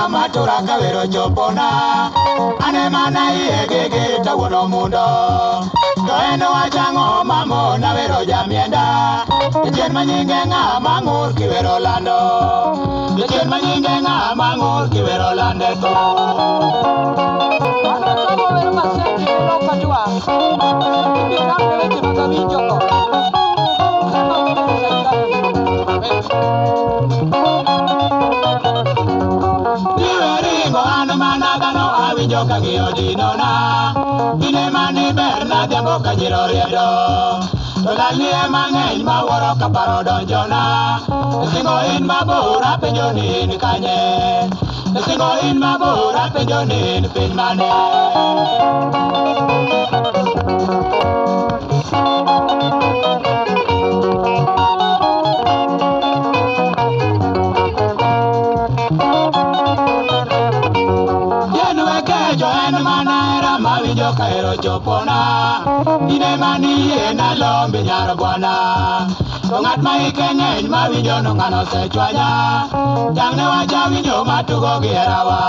Matura kawero chopona ane mana iegege tawuono mundo to en wachango mamona wero jamienda jachien manyinge ng'ama ng'ur kiwero lando jachien manyinge ng'ama ng'ur kiwero lande to ano kamo wero masenti wero katwa ibiro ramne weche mag awinjo ko sama wero Iweringo an mana dhano awinjo ka ng'iyo dinona ine mani berna dhiambo ka nyiro riedo to lalni mang'eny mawuoro ka paro donjona isingo in mabor apenjo ni in kanye isingo in mabor apenjo ni in piny mane Mawinjo kaero chopona ine mani ena lombi nyar bwana to ng'at ma ike ng'eny mawinjo no ng'ano sechwanya tang'ne wacha winjo matugo gi herawa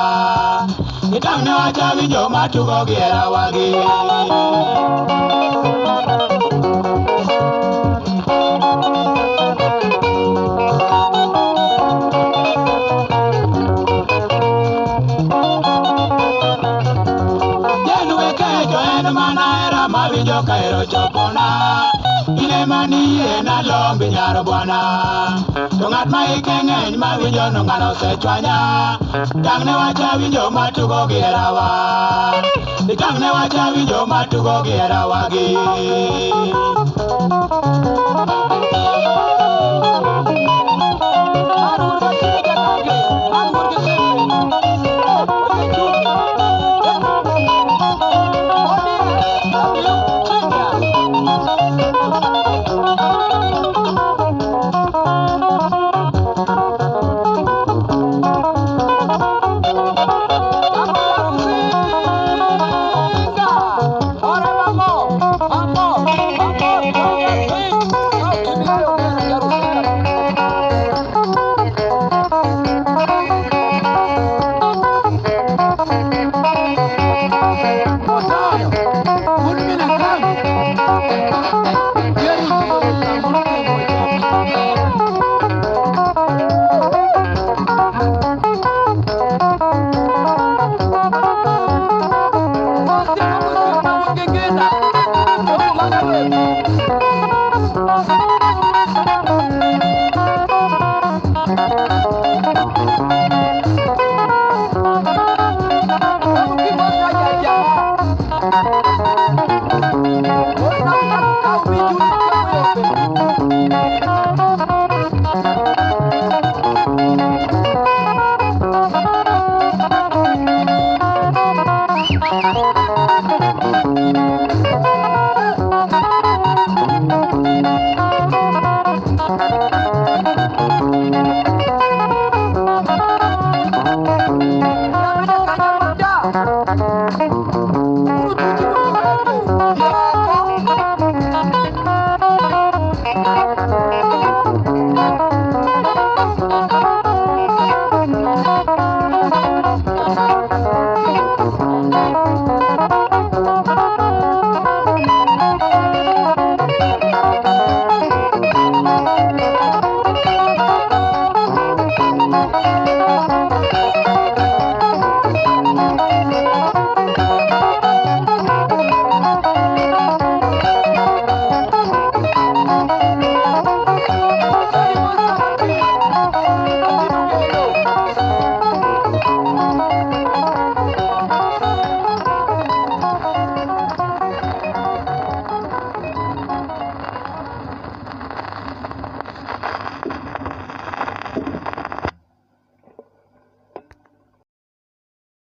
itang'ne wacha winjo matugo gi herawa gi Mawinjo kaero chopona ine mani ena lombi nyar bwana to ng'at ma ike ng'eny mawinjo no ng'ano sechwanya tang'ne wacha winjo matugo gi herawa itang'ne wacha winjo matugo gi herawa gi